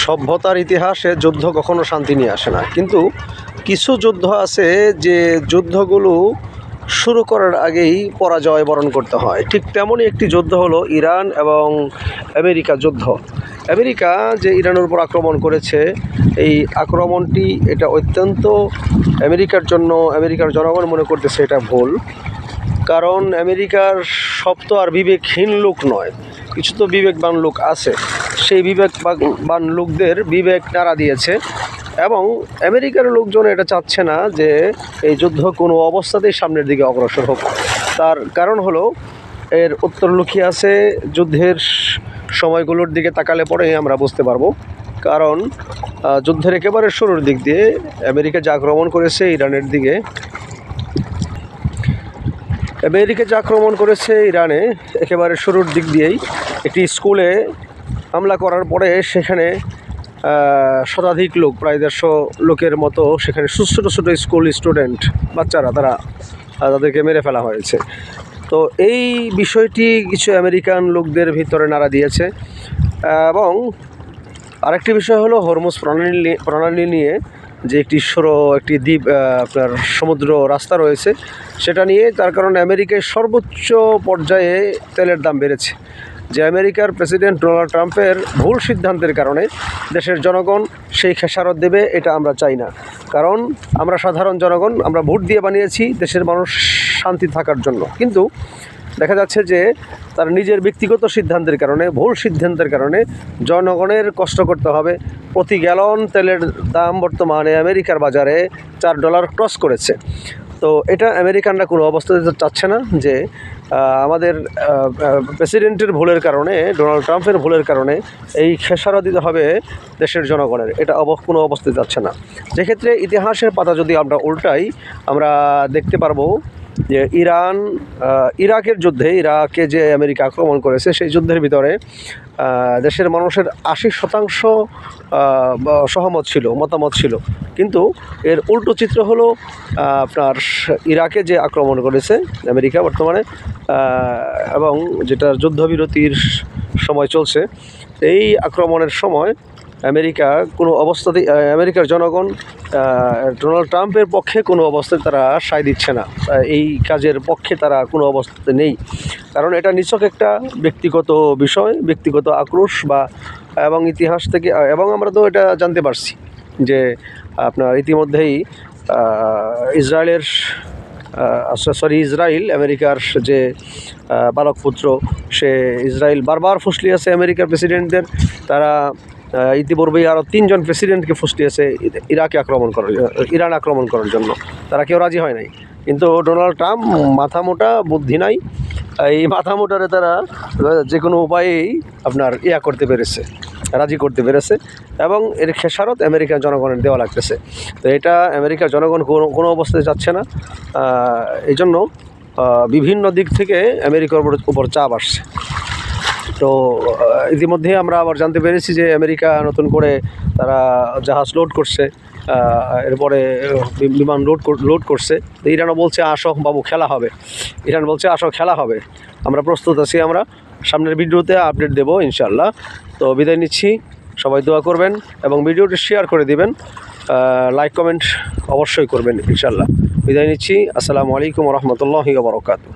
সভ্যতার ইতিহাসে যুদ্ধ কখনো শান্তি নিয়ে আসে না, কিন্তু কিছু যুদ্ধ আছে যে যুদ্ধগুলো শুরু করার আগেই পরাজয় বরণ করতে হয়। ঠিক তেমনই একটি যুদ্ধ হলো ইরান এবং আমেরিকা যুদ্ধ। আমেরিকা যে ইরানের উপর আক্রমণ করেছে, এই আক্রমণটি এটা অত্যন্ত আমেরিকার জন্য, আমেরিকার জনগণ মনে করতেছে এটা ভুল। কারণ আমেরিকার সব তো আর বিবেকহীন লোক নয়, কিছু তো বিবেকবান লোক আছে। সেই বিবেকবান লোকদের বিবেক নাড়া দিয়েছে এবং আমেরিকার লোকজন এটা চাচ্ছে না যে এই যুদ্ধ কোনো অবস্থাতেই সামনের দিকে অগ্রসর হোক। তার কারণ হলো, এর উত্তর লুকিয়ে আছে যুদ্ধের সময়গুলোর দিকে তাকালে পরে আমরা বুঝতে পারবো। কারণ যুদ্ধের একেবারে শুরুর দিক দিয়ে আমেরিকা যে আক্রমণ করেছে ইরানের দিকে, ইরানে একেবারে শুরুর দিক দিয়েই একটি স্কুলে হামলা করার পরে সেখানে শতাধিক লোক, প্রায় 150 লোকের মতো সেখানে ছোটো ছোটো স্কুল স্টুডেন্ট বাচ্চারা তাদেরকে মেরে ফেলা হয়েছে। তো এই বিষয়টি কিছু আমেরিকান লোকদের ভিতরে নাড়া দিয়েছে। এবং আরেকটি বিষয় হলো হরমুজ প্রণালী নিয়ে যে একটি দ্বীপ, আপনার সমুদ্র রাস্তা রয়েছে, সেটা নিয়ে তার কারণে আমেরিকায় সর্বোচ্চ পর্যায়ে তেলের দাম বেড়েছে। যে আমেরিকার প্রেসিডেন্ট ডোনাল্ড ট্রাম্পের ভুল সিদ্ধান্তের কারণে দেশের জনগণ সেই খেসারত দেবে, এটা আমরা চাই না। কারণ আমরা সাধারণ জনগণ, আমরা ভোট দিয়ে বানিয়েছি দেশের মানুষ শান্তি থাকার জন্য। কিন্তু দেখা যাচ্ছে যে তার নিজের ব্যক্তিগত সিদ্ধান্তের কারণে, ভুল সিদ্ধান্তের কারণে জনগণের কষ্ট করতে হবে। প্রতি গ্যালন তেলের দাম বর্তমানে আমেরিকার বাজারে $4 ক্রস করেছে। তো এটা আমেরিকানরা কোনো অবস্থাতে চাচ্ছে না যে আমাদের প্রেসিডেন্টের ভুলের কারণে, ডোনাল্ড ট্রাম্পের ভুলের কারণে এই খেসারত দিতে হবে দেশের জনগণের, এটা কোনো অবস্থাতে যাচ্ছে না। যেক্ষেত্রে ইতিহাসের পাতা যদি আমরা উল্টাই, আমরা দেখতে পারবো যে ইরাকের যুদ্ধে, ইরাকে যে আমেরিকা আক্রমণ করেছে, সেই যুদ্ধের ভিতরে দেশের মানুষের 80% মতামত ছিল। কিন্তু এর উল্টো চিত্র হলো আপনার ইরাকে যে আক্রমণ করেছে আমেরিকা বর্তমানে, এবং যেটা যুদ্ধবিরতির সময় চলছে, এই আক্রমণের সময় আমেরিকা কোনো অবস্থাতেই, আমেরিকার জনগণ ডোনাল্ড ট্রাম্পের পক্ষে কোনো অবস্থায় তারা সায় দিচ্ছে না, এই কাজের পক্ষে তারা কোনো অবস্থাতে নেই। কারণ এটা নিছক একটা ব্যক্তিগত বিষয়, ব্যক্তিগত আক্রোশ এবং ইতিহাস থেকে, এবং আমরা তো এটা জানতে পারছি যে আপনার ইতিমধ্যেই ইসরায়েল আমেরিকার যে বালক পুত্র, সে ইসরায়েল বারবার ফুসলিয়েছে আমেরিকার প্রেসিডেন্টদের। তারা ইতিপূর্বেই আরও 3 জন প্রেসিডেন্টকে ফুসলিয়েছে ইরান আক্রমণ করার জন্য। তারা কেউ রাজি হয় নাই। কিন্তু ডোনাল্ড ট্রাম্প মাথা মোটা, বুদ্ধি নাই, এই মাথা মোটারে তারা যে কোনো উপায়েই আপনার রাজি করতে পেরেছে এবং এর খেসারত আমেরিকার জনগণের দেওয়া লাগতেছে। তো এটা আমেরিকার জনগণ কোনো অবস্থায় যাচ্ছে না। এই জন্য বিভিন্ন দিক থেকে আমেরিকার উপর চাপ আসছে। তো ইতিমধ্যে আমরা আবার জানতে পেরেছি যে আমেরিকা নতুন করে তারা জাহাজ লোড করছে, এরপরে বিমান লোড করছে। তো ইরানও বলছে আসো বাবু খেলা হবে, খেলা হবে, আমরা প্রস্তুত আছি। আমরা সামনের ভিডিওতে আপডেট দেবো ইনশাল্লাহ। তো বিদায় নিচ্ছি, সবাই দোয়া করবেন এবং ভিডিওটি শেয়ার করে দিবেন, লাইক কমেন্ট অবশ্যই করবেন ইনশাল্লাহ। বিদায় নিচ্ছি। আসসালামু আলাইকুম ওয়া রাহমাতুল্লাহি ওয়া বারাকাতুহু।